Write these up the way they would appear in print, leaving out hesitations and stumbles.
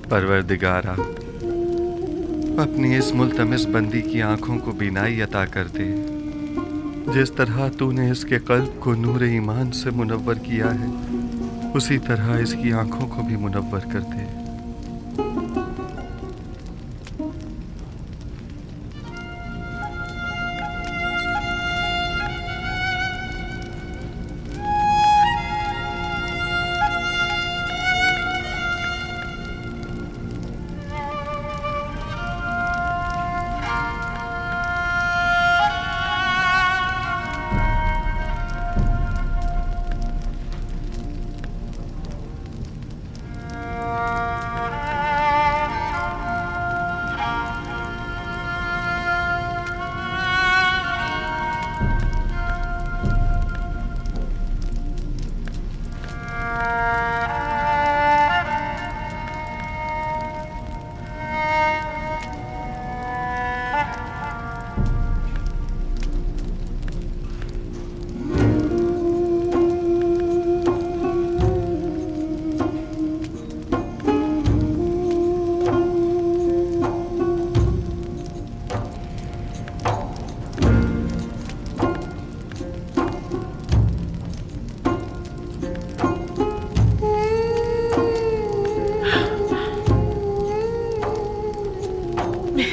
परवरदिगारा, अपनी इस मुल्तमिस बंदी की आंखों को बीनाई अता कर दे। जिस तरह तूने इसके कल्ब को नूर ईमान से मुनव्वर किया है, उसी तरह इसकी आंखों को भी मुनव्वर कर दे।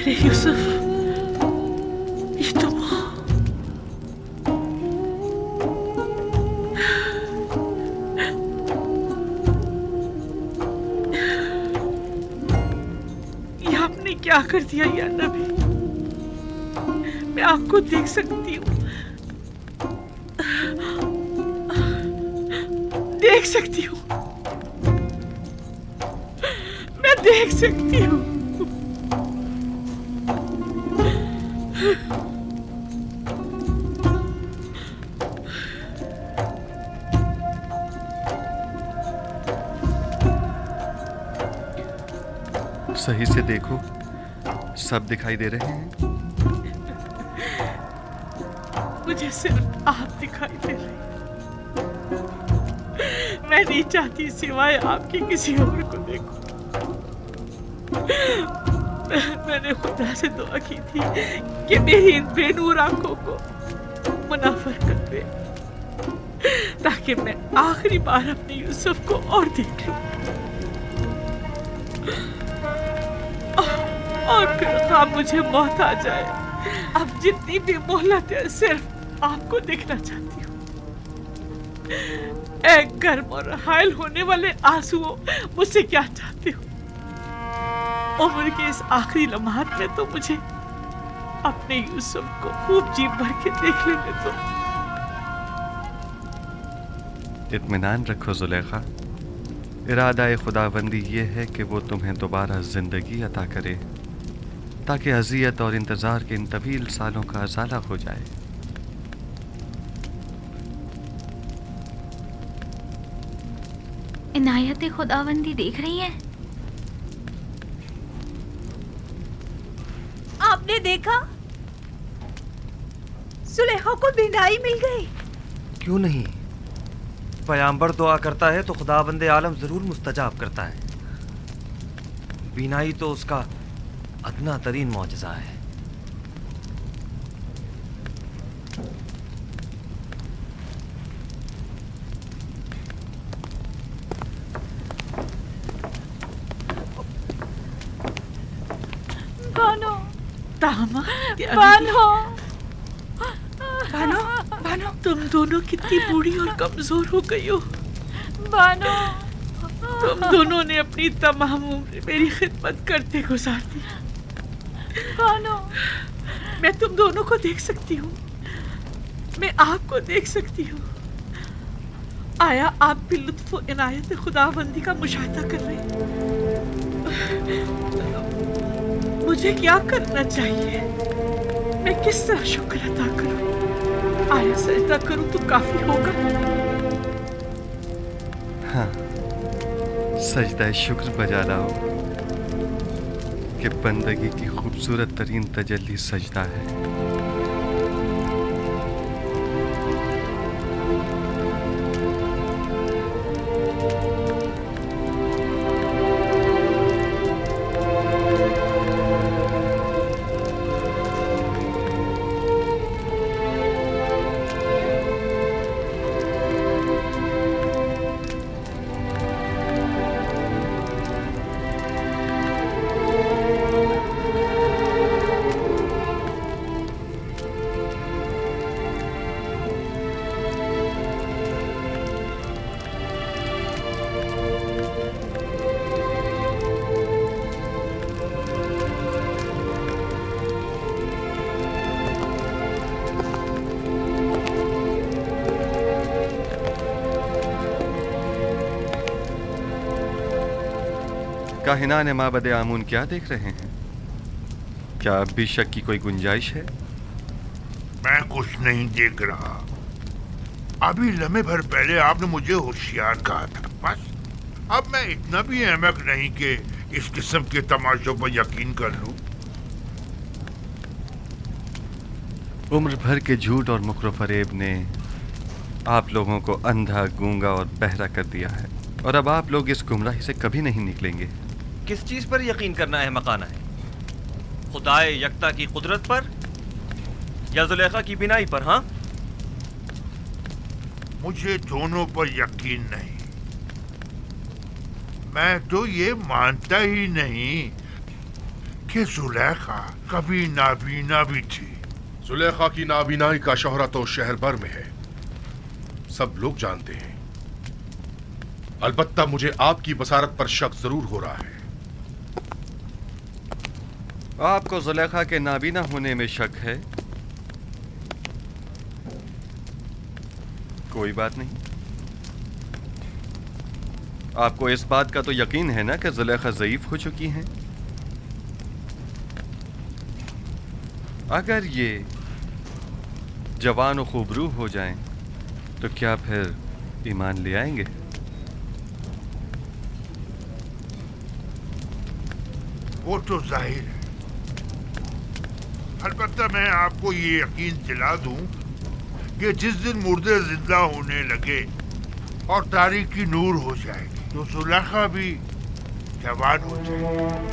यूसुफ, ये तो ये आपने क्या कर दिया या नबी? मैं आपको देख सकती हूँ, देख सकती हूँ, मैं देख सकती हूँ। सही से देखो, सब दिखाई दे रहे हैं। मुझे सिर्फ आप दिखाई दे रहे हैं। मैं नहीं चाहती सिवाय आपके किसी और को देखूं। मैंने खुदा से दुआ की थी कि मेरी इन बेनूर आंखों को मुनाफर कर दे, ताकि मैं आखिरी बार अपने यूसुफ को और देख लूं, और फिर हाँ मुझे मौत आ जाए। अब जितनी भी मोहलत है, सिर्फ आपको देखना चाहती हूँ। एक गर्म और हायल होने वाले आंसुओं, मुझसे क्या चाहते हो? उम्र के इस आखिरी लम्हात में तो मुझे अपने यूसुफ को खूब जी भर के देख लेने दो। इत्मीनान रखो जुलेखा, इरादा खुदाबंदी ये है कि वो तुम्हें दोबारा जिंदगी अता करे, ताकि अज़ियत और इंतज़ार के इन तवील सालों का अज़ाला हो जाए। इनायत खुदाबंदी देख रही हैं? आपने देखा, सुलेखा को बिनाई मिल गई। क्यों नहीं? पैगंबर दुआ करता है तो खुदाबंदे आलम जरूर मुस्तजाब करता है। बीनाई तो उसका अदना तरीन मौजज़ा है। बानो, बानो, बानो, बानो, तुम दोनों कितनी बूढ़ी और कमजोर हो गई हो। बानो, तुम दोनों ने अपनी तमाम उम्र मेरी खिदमत करते गुजार दी। बानो, मैं तुम दोनों को देख सकती हूँ, मैं आपको देख सकती हूँ। आया आप भी लुत्फ़ और इनायत खुदाबंदी का मुशाहिदा कर रहे हैं। मुझे क्या करना चाहिए? मैं किस तरह शुक्र अदा करूँ? आया सजदा करूँ तो काफी होगा? हाँ, सजदा शुक्र बजा लाओ कि बंदगी की खूबसूरत तरीन तजल्ली सजदा है। काहिनान माबद आमून क्या देख रहे हैं? क्या अब भी शक की कोई गुंजाइश है? मैं कुछ नहीं देख रहा। अभी लम्हे भर पहले आपने मुझे होशियार कहा था। बस अब मैं इतना भी अहमक नहीं कि इस किस्म के तमाशों पर यकीन कर लूं। उम्र भर के झूठ और मुकर फरेब ने आप लोगों को अंधा, गूंगा और बहरा कर दिया है, और अब आप लोग इस गुमराही से कभी नहीं निकलेंगे। किस चीज पर यकीन करना है मकाना है? खुदाए यकता की कुदरत पर या जुलेखा की बिनाई पर? हाँ, मुझे दोनों पर यकीन नहीं। मैं तो ये मानता ही नहीं कि जुलेखा कभी नाबीना भी थी। जुलेखा की नाबीनाई का शोहरा तो शहर भर में है, सब लोग जानते हैं। अलबत्ता मुझे आपकी बसारत पर शक जरूर हो रहा है। आपको जुलेखा के नाबीना होने में शक है? कोई बात नहीं। आपको इस बात का तो यकीन है ना कि जुलेखा ज़ईफ हो चुकी हैं? अगर ये जवान और खूबरू हो जाएं, तो क्या फिर ईमान ले आएंगे? वो तो जाहिर है। अलबत्ता मैं आपको ये यकीन दिला दूं कि जिस दिन मुर्दे जिंदा होने लगे और तारीकी नूर हो जाएगी, तो जुलेखा भी जवान हो जाएगी।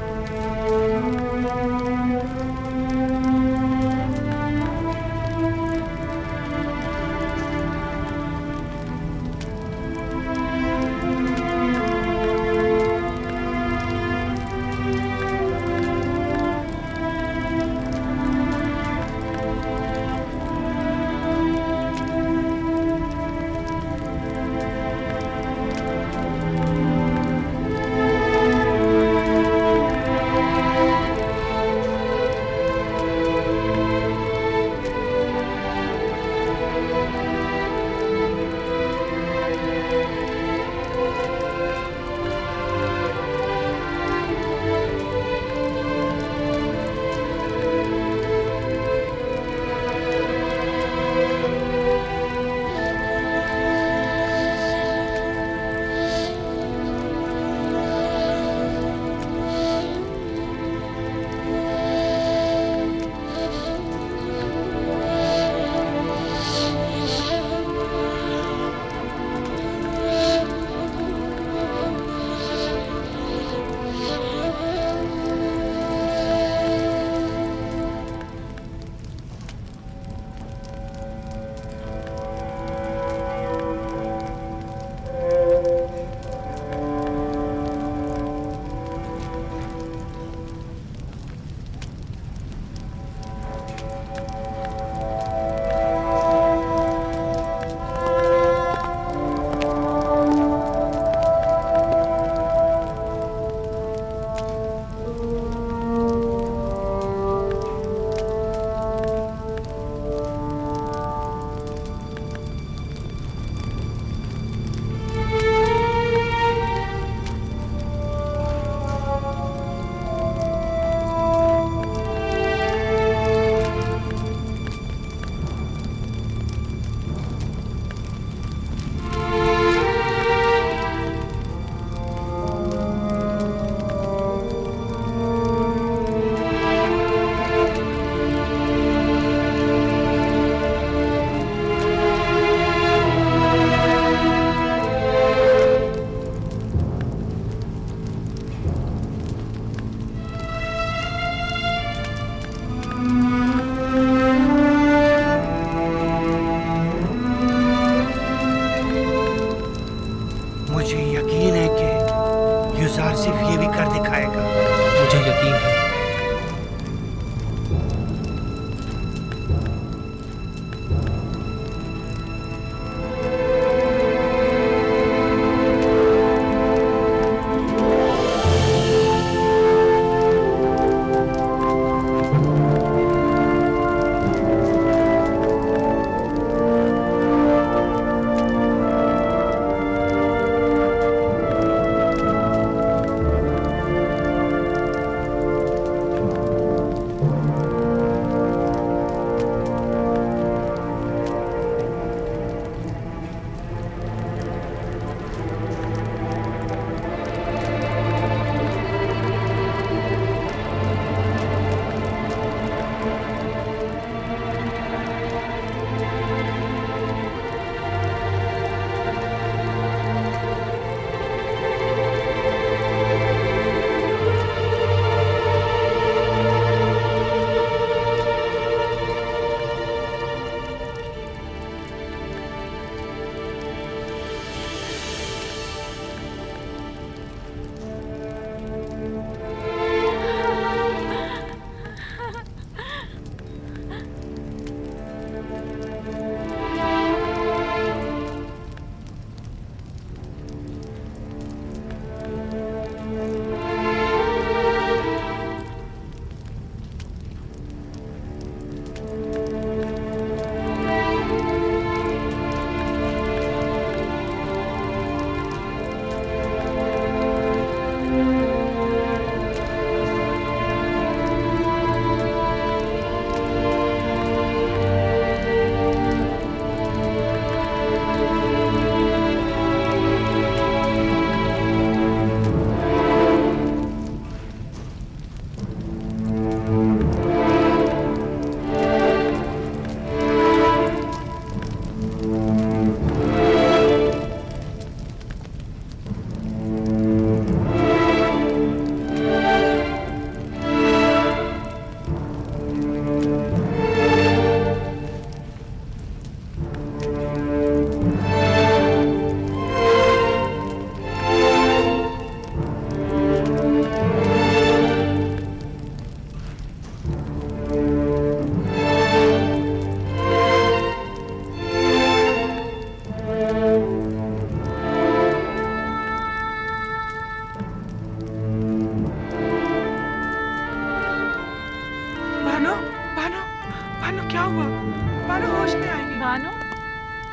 बानो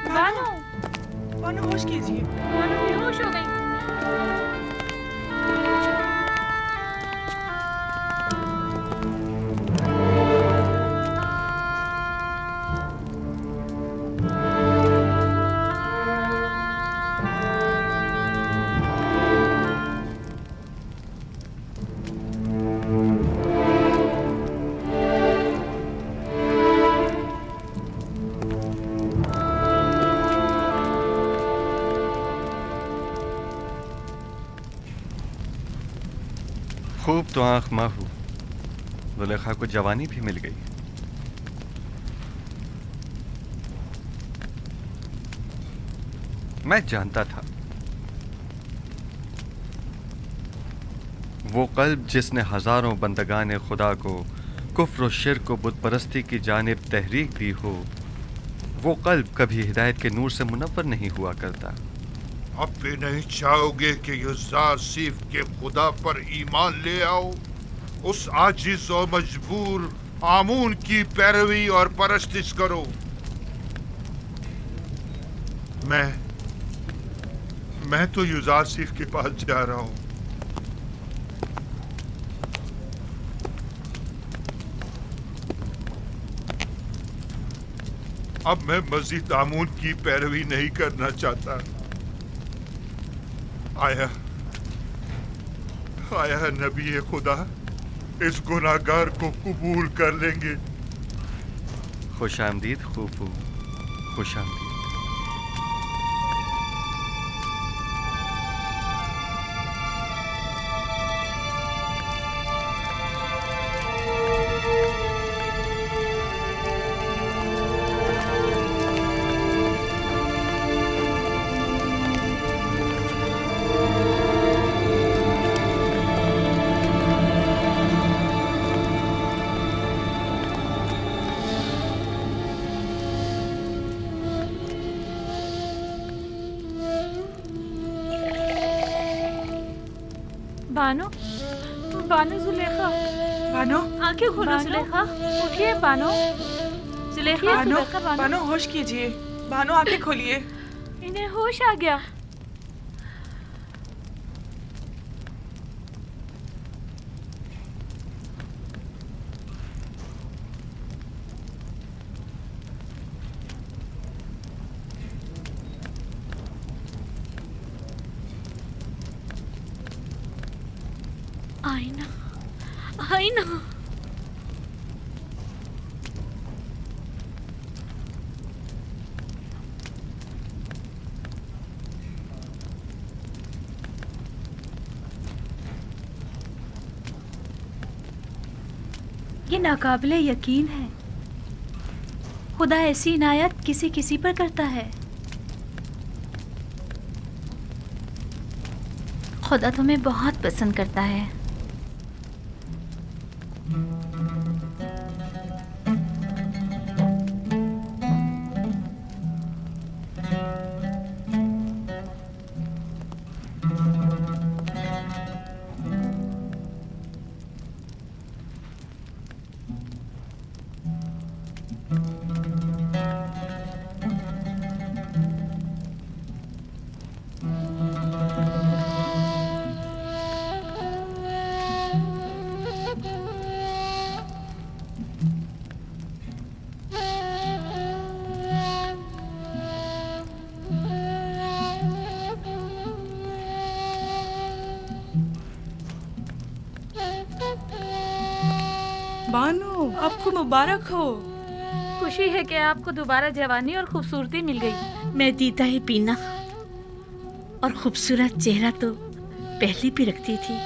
बानो बानो होश कीजिए। बानो बेहोश हो गई। खूब तो आंख माहू, जुलेखा को जवानी भी मिल गई। मैं जानता था वो कल्ब जिसने हजारों बंदगान खुदा को कुफ्र और शिर्क और बुत परस्ती की जानिब तहरीक दी हो, वो कल्ब कभी हिदायत के नूर से मुनव्वर नहीं हुआ करता। अब भी नहीं चाहोगे कि युज़ार सीफ के खुदा पर ईमान ले आओ, उस आजिज और मजबूर आमून की पैरवी और परस्तिश करो। मैं तो युज़ार सीफ के पास जा रहा हूं। अब मैं मजीद आमून की पैरवी नहीं करना चाहता। आया नबी खुदा इस गुनाहगार को कबूल कर लेंगे। खुश आमदीद खूफू, खुश आमदीद। बानो बानो जुलेखा, बानो आंखें खोलो बानो, जुलेखा। उठिए बानो, जुलेखा, बानो जुलेखा, बानो। बानो होश कीजिए। बानो आंखें खोलिए। इन्हें होश आ गया। आईना, आईना। ये नाकाबिले यकीन है, खुदा ऐसी इनायत किसी किसी पर करता है। खुदा तुम्हें बहुत पसंद करता है। बानो आपको मुबारक हो। खुशी है कि आपको दोबारा जवानी और खूबसूरती मिल गई। मैं दीदा ही पीना और खूबसूरत चेहरा तो पहले भी रखती थी,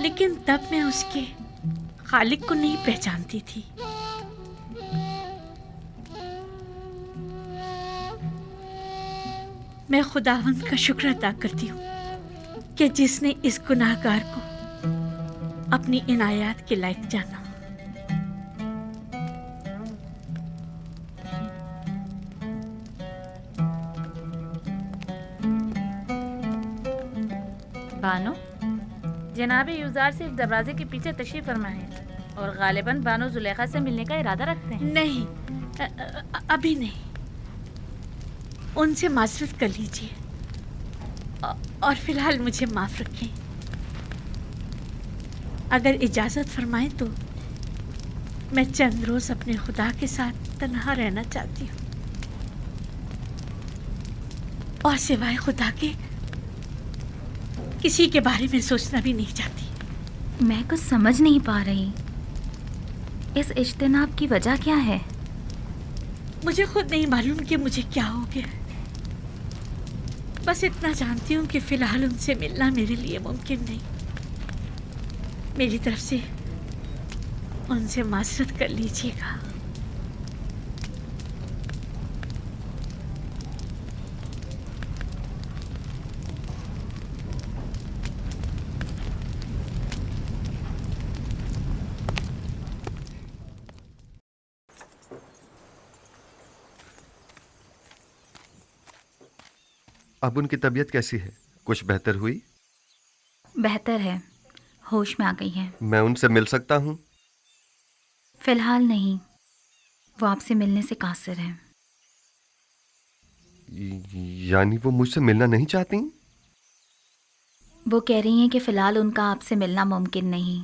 लेकिन तब मैं उसके खालिक को नहीं पहचानती थी। मैं खुदावंद का शुक्र अदा करती हूँ कि जिसने इस गुनाहगार को अपनी इनायत के लायक जाना। बानो, जनाब युज़ार सिर्फ दरवाजे के पीछे तशरीफ फरमा है। और गालिबन बानो जुलेखा से मिलने का इरादा रखते हैं। नहीं, अभी नहीं। उनसे माजरत कर लीजिए और फिलहाल मुझे माफ रखें। अगर इजाजत फरमाएं तो मैं चंद रोज अपने खुदा के साथ तन्हा रहना चाहती हूँ, और सिवाय खुदा के किसी के बारे में सोचना भी नहीं चाहती। मैं कुछ समझ नहीं पा रही, इस इज्तिनाब की वजह क्या है? मुझे खुद नहीं मालूम कि मुझे क्या हो गया। बस इतना जानती हूँ कि फिलहाल उनसे मिलना मेरे लिए मुमकिन नहीं। मेरी तरफ से उनसे माजरत कर लीजिएगा। अब उनकी तबीयत कैसी है? कुछ बेहतर हुई? बेहतर है, होश में आ गई है। मैं उनसे मिल सकता हूँ? फिलहाल नहीं, वो आपसे मिलने से कासिर है। यानी वो मुझसे मिलना नहीं चाहती? वो कह रही हैं कि फ़िलहाल उनका आपसे मिलना मुमकिन नहीं।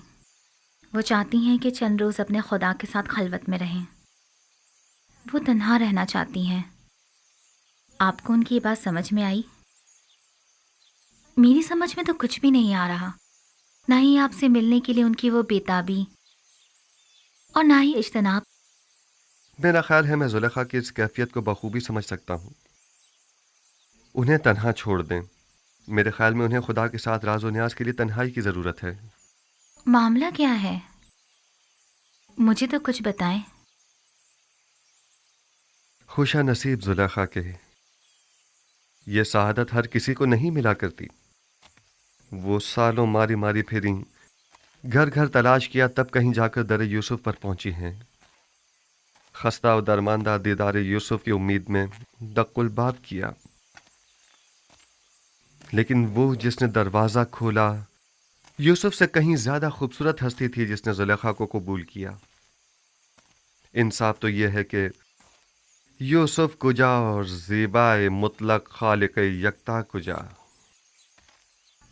वो चाहती हैं कि चंद रोज़ अपने खुदा के साथ खलवत में रहें। वो तन्हा रहना चाहती हैं। आपको उनकी ये बात समझ में आई? मेरी समझ में तो कुछ भी नहीं आ रहा, ना ही आपसे मिलने के लिए उनकी वो बेताबी और ना ही इज्तिनाब। मेरा ख्याल है मैं जुलेखा की इस कैफियत को बखूबी समझ सकता हूँ। उन्हें तन्हा छोड़ दें। मेरे ख्याल में उन्हें खुदा के साथ राज और न्याज के लिए तन्हाई की ज़रूरत है। मामला क्या है? मुझे तो कुछ बताएं। खुशा नसीब जुलेखा के, ये सआदत हर किसी को नहीं मिला करती। वो सालों मारी मारी फिरी, घर घर तलाश किया, तब कहीं जाकर दर यूसुफ पर पहुंची हैं। खस्ता और दरमानदा दीदार यूसुफ की उम्मीद में दक्कुल बाब किया, लेकिन वो जिसने दरवाज़ा खोला यूसुफ से कहीं ज़्यादा खूबसूरत हस्ती थी जिसने जुलेखा को कबूल किया। इंसाफ तो यह है कि यूसुफ कुजा और ज़ीबाए मुतलक खालिक यकता कुजा।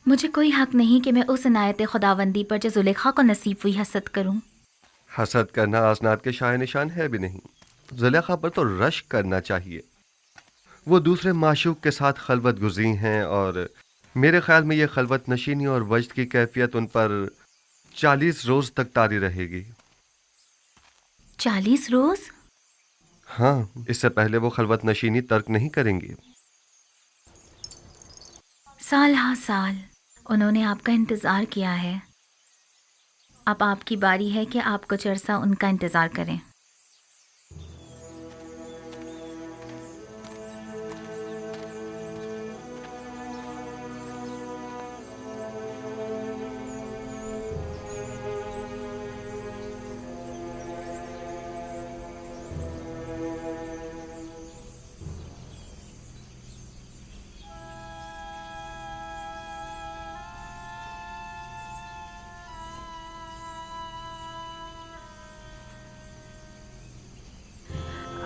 मुझे कोई हक नहीं कि मैं उस इनायत खुदावंदी पर जो जुलेखा को नसीब हुई हसद करूं। हसद करना आसनाद के शाय निशान है भी नहीं। जुलेखा पर तो रश्क करना चाहिए। वो दूसरे माशूक के साथ खलवत गुज़ी हैं और मेरे ख्याल में ये खलवत नशीनी और वजद की कैफियत उन पर 40 रोज़ तक तारी रहेगी। 40 रोज़? हाँ, इससे पहले वो खलवत नशीनी तर्क नहीं करेंगी। साल हा साल उन्होंने आपका इंतज़ार किया है। अब आपकी बारी है कि आप कुछ अरसा उनका इंतज़ार करें।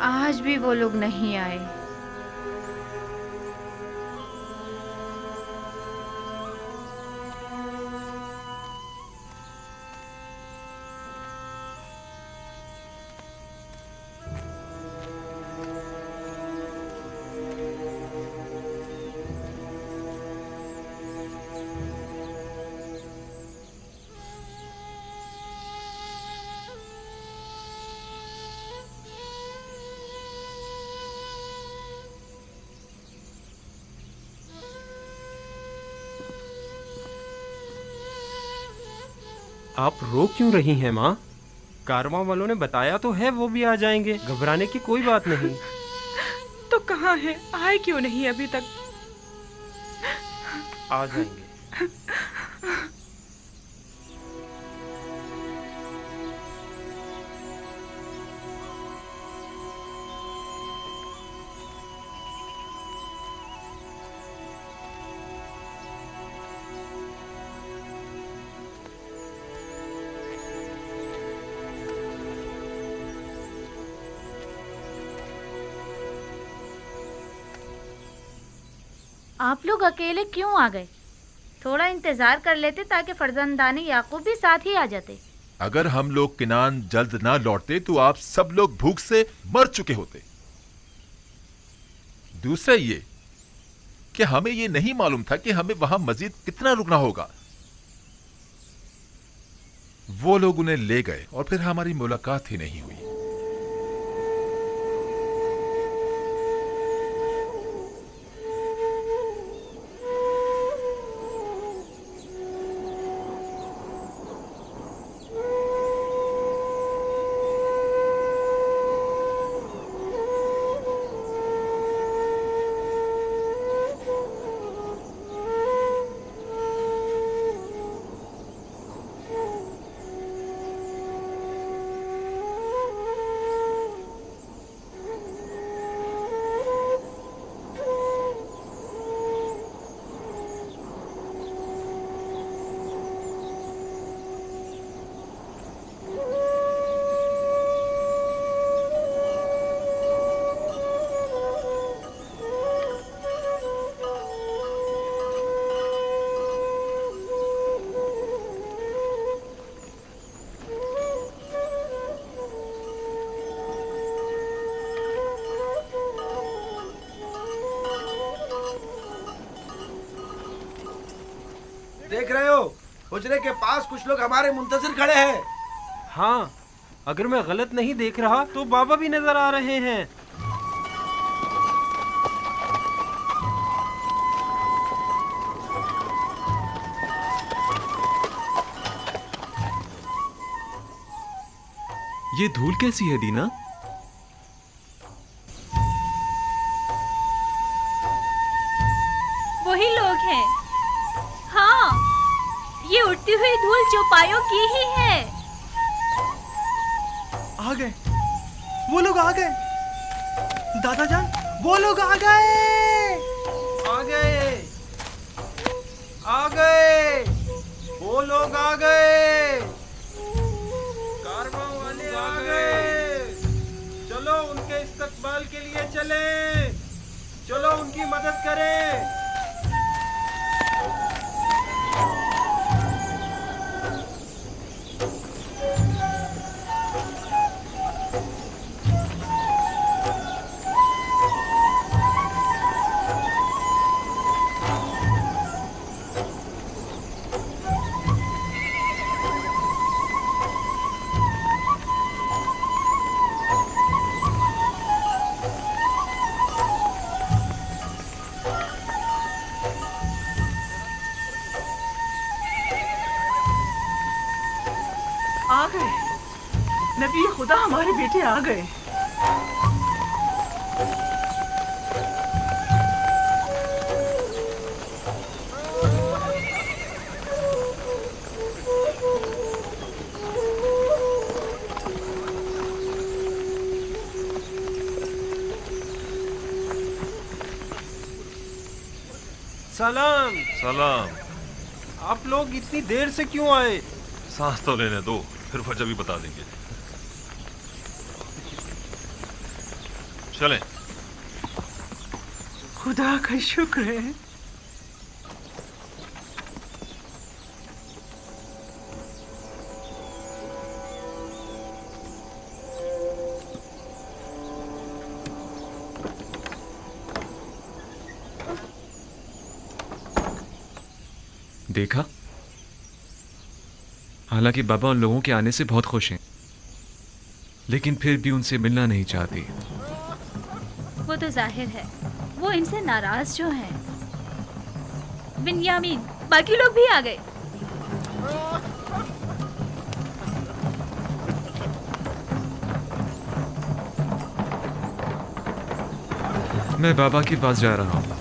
आज भी वो लोग नहीं आए। आप रो क्यों रही हैं माँ? कारवां वालों ने बताया तो है वो भी आ जाएंगे, घबराने की कोई बात नहीं। तो कहाँ है? आए क्यों नहीं अभी तक? आ जाएंगे। आप लोग अकेले क्यों आ गए? थोड़ा इंतजार कर लेते ताकि फर्जंदानी याकूब भी साथ ही आ जाते। अगर हम लोग किनान जल्द ना लौटते तो आप सब लोग भूख से मर चुके होते। दूसरा ये कि हमें ये नहीं मालूम था कि हमें वहां मजीद कितना रुकना होगा। वो लोग उन्हें ले गए और फिर हमारी मुलाकात ही नहीं हुई। देख रहे हो, हुजरे के पास कुछ लोग हमारे मुंतजिर खड़े हैं। हाँ, अगर मैं गलत नहीं देख रहा तो बाबा भी नजर आ रहे हैं। ये धूल कैसी है दीना? वही लोग हैं। हाँ, ये उड़ती हुई धूल चौपायों की ही है। आ गए, वो लोग आ गए। दादा जान, वो लोग आ गए। आ गए, आ गए, वो लोग आ गए, कारवां वाले आ गए। चलो उनके इस्तकबाल के लिए चले, चलो उनकी मदद करें। आ गए, नबी खुदा हमारे बेटे आ गए। सलाम। सलाम। आप लोग इतनी देर से क्यों आए? सांस तो लेने दो, फिर वजह भी बता देंगे। चलें। खुदा का शुक्र है। देखा, हालांकि बाबा उन लोगों के आने से बहुत खुश हैं, लेकिन फिर भी उनसे मिलना नहीं चाहती। वो तो जाहिर है, वो इनसे नाराज जो हैं। बिन्यामीन, बाकी लोग भी आ गए। मैं बाबा के पास जा रहा हूँ।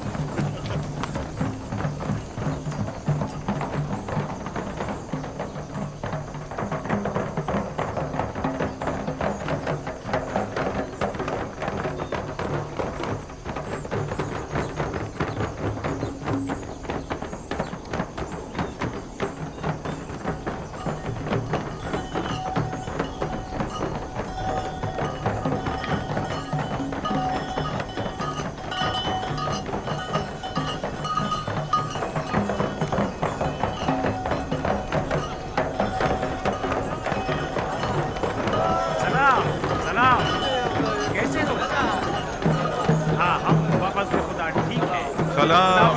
सलाम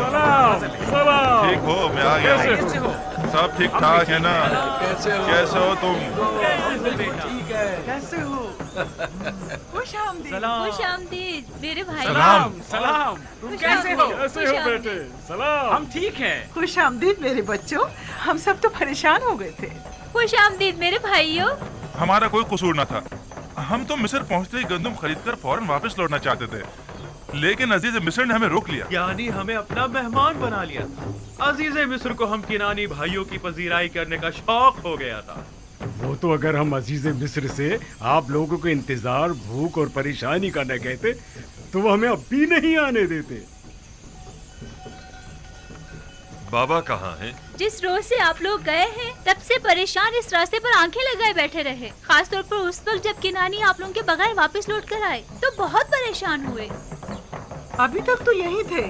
सलाम। ठीक हो? मैं आ गया कैसे हूँ। सब ठीक ठाक है ना? कैसे हो तुम? कैसे हो? खुश आमदीद। खुश आमदीद मेरे भाई। सलाम। सलाम। खुश कैसे हो? आमदीद, कैसे खुश हो बेटे? आमदीद। सलाम। हम ठीक हैं। खुश आमदीद मेरे बच्चों, हम सब तो परेशान हो गए थे। खुश आमदीद मेरे भाइयों। हमारा कोई कसूर न था। हम तो मिस्र पहुंचते ही गंदम खरीदकर फौरन वापस लौटना चाहते थे, लेकिन अजीज मिस्र ने हमें रोक लिया। यानी हमें अपना मेहमान बना लिया था। अजीज मिस्र को हम किनानी भाइयों की पजीराई करने का शौक हो गया था। वो तो अगर हम अजीज मिस्र से आप लोगों को इंतजार, भूख और परेशानी का न कहते तो वो हमें अब भी नहीं आने देते। बाबा कहाँ हैं? जिस रोज से आप लोग गए हैं तब से परेशान इस रास्ते पर आंखें लगाए बैठे रहे। खास तौर पर उस वक्त जब किनानी आप लोगों के बगैर वापस लौट कर आए तो बहुत परेशान हुए। अभी तक तो यही थे,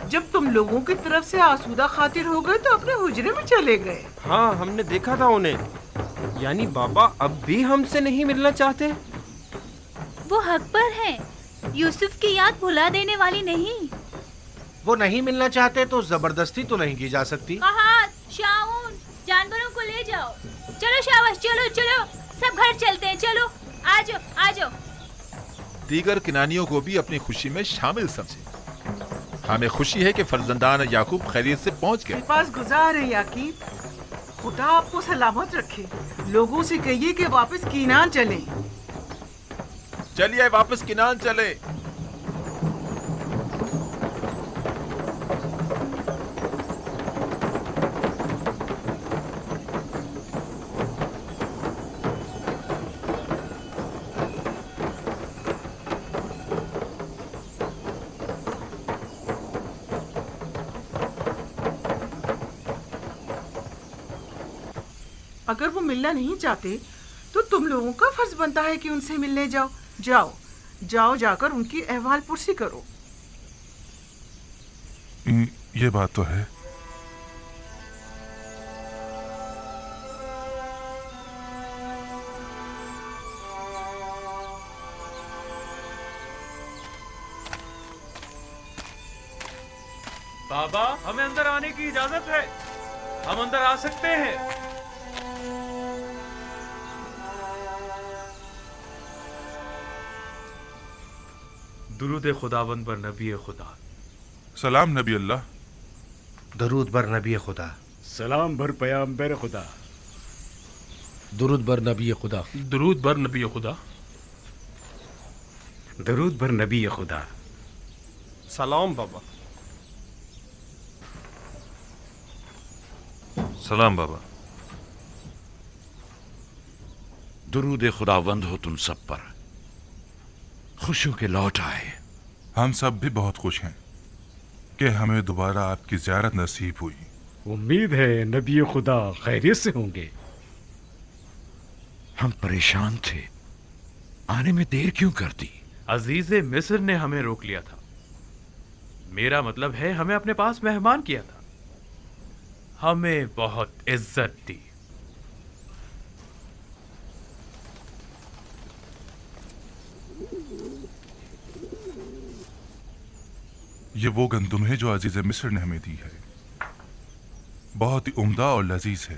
जब तुम लोगों की तरफ से आसूदा खातिर हो गए तो अपने हुजरे में चले गए। हाँ, हमने देखा था उन्हें। यानी बाबा अब भी हमसे नहीं मिलना चाहते? वो हक पर हैं। यूसुफ की याद भुला देने वाली नहीं। वो नहीं मिलना चाहते तो जबरदस्ती तो नहीं की जा सकती। कहात, शाऊन, जानवरों को ले जाओ। चलो शाबाश, चलो चलो, सब घर चलते हैं। चलो आ जाओ, आ जाओ। दीगर किनानियों को भी अपनी खुशी में शामिल समझे। हमें खुशी है कि फर्जंदान याकूब खैरियत से पहुंच गए। पास गुजार है याकीब, खुदा आपको सलामत रखे। लोगों से कहिए कि वापस कीनान चलें। चलिए वापस किनान चले। अगर वो मिलना नहीं चाहते तो तुम लोगों का फर्ज बनता है कि उनसे मिलने जाओ। जाओ जाओ, जाकर उनकी अहवाल पुरसी करो। ये बात तो है। बाबा, हमें अंदर आने की इजाजत है। हम अंदर आ सकते हैं। दुरूद खुदावंद पर नबी खुदा। सलाम नबी अल्लाह। दरूद बर नबी खुदा। सलाम बर पैगंबर खुदा। दुरूद बर नबी खुदा। दुरूद बर नबी खुदा। दरूद बर नबी खुदा। सलाम बाबा। सलाम बाबा। दुरूद खुदावंद हो तुम सब पर। खुशियों के लौट आए। हम सब भी बहुत खुश हैं कि हमें दोबारा आपकी ज़ियारत नसीब हुई। उम्मीद है नबी खुदा खैरियत से होंगे। हम परेशान थे, आने में देर क्यों कर दी? अजीज मिस्र ने हमें रोक लिया था। मेरा मतलब है हमें अपने पास मेहमान किया था। हमें बहुत इज्जत दी। ये वो गंदुम है जो अजीज मिस्र ने हमें दी है। बहुत ही उम्दा और लजीज है।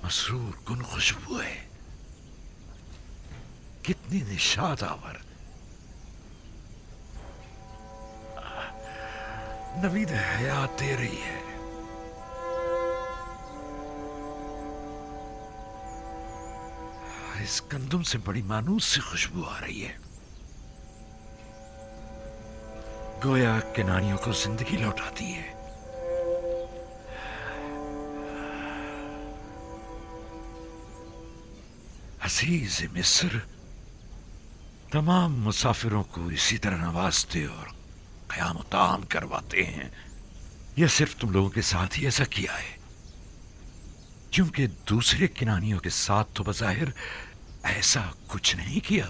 मसरूर कुन खुशबू है, कितनी निशात आवर। नवीद हयात दे रही है। इस गंदुम से बड़ी मानूस सी खुशबू आ रही है, गोया किनारियों को जिंदगी लौटाती है। अजीज मिस्र तमाम मुसाफिरों को इसी तरह नवाजते और क़याम ताम करवाते हैं। यह सिर्फ तुम लोगों के साथ ही ऐसा किया है, क्योंकि दूसरे किनानियों के साथ तो बज़ाहिर ऐसा कुछ नहीं किया।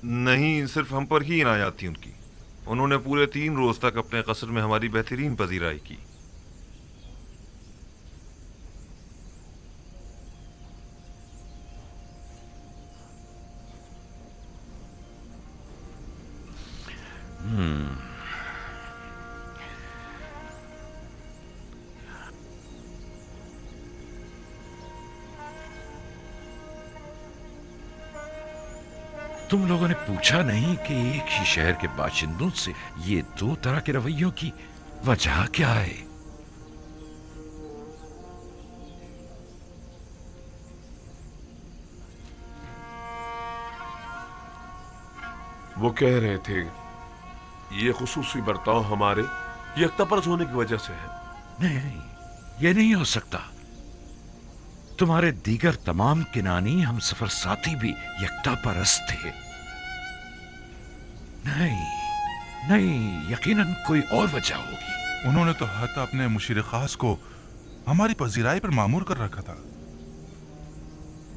नहीं, सिर्फ हम पर ही इनायत थी उनकी। उन्होंने पूरे 3 रोज तक अपने कसर में हमारी बेहतरीन पजीराई की। तुम लोगों ने पूछा नहीं कि एक ही शहर के बाशिंदों से ये दो तरह के रवैयों की वजह क्या है? वो कह रहे थे ये खुसूसी बर्ताव हमारे यकतापरस्त होने की वजह से है। नहीं, ये नहीं हो सकता। तुम्हारे दीगर तमाम किनानी हम सफर साथी भी यकतापरस्त थे। नहीं, यकीनन कोई और वजह होगी। उन्होंने तो हत्ता अपने मुशीर खास को हमारी पजीराई पर मामूर कर रखा था।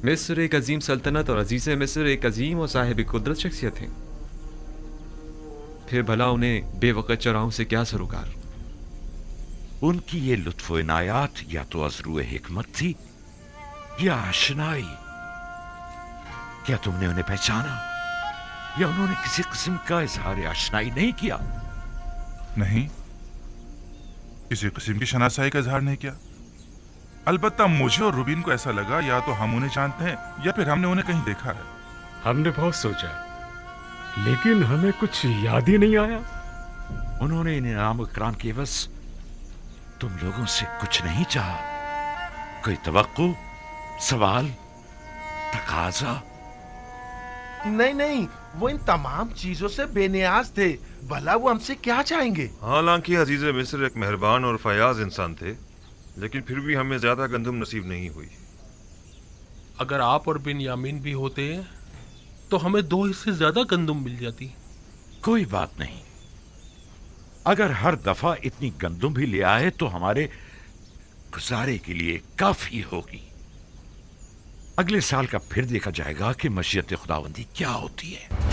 मिस्र एक अजीम सल्तनत और अजीज़ मिस्र एक अजीम और साहिब कुदरत शख्सियत हैं। फिर भला उन्हें बेवकत चौराहों से क्या सरोकार? उनकी ये लुत्फ़ इनायात या तो अज़रूए हिकमत थी या आशनाई। क्या तुमने उन्हें पहचाना या उन्होंने किसी किस्म का इजहार आशनाई नहीं किया? नहीं, किसी किस्म की शनासाई का इजहार नहीं किया। अलबत्ता मुझे और रुबीन को ऐसा लगा या तो हम उन्हें जानते हैं या फिर हमने उन्हें कहीं देखा है। हमने बहुत सोचा, लेकिन हमें कुछ याद ही नहीं आया। उन्होंने इनाम इकराम के एवज तुम लोगों से कुछ नहीं चाहा? कोई तवक्को, सवाल, तकाजा? नहीं, वो इन तमाम चीजों से बेनियाज थे। भला वो हमसे क्या चाहेंगे? हालांकि अजीज मिस्र एक मेहरबान और फयाज इंसान थे, लेकिन फिर भी हमें ज्यादा गंदम नसीब नहीं हुई। अगर आप और बिन यामीन भी होते तो हमें 2 हिस्से ज्यादा गंदम मिल जाती। कोई बात नहीं, अगर हर दफा इतनी गंदम भी ले आए तो हमारे गुजारे के लिए काफी होगी। अगले साल का फिर देखा जाएगा कि मशीयत खुदावंदी क्या होती है।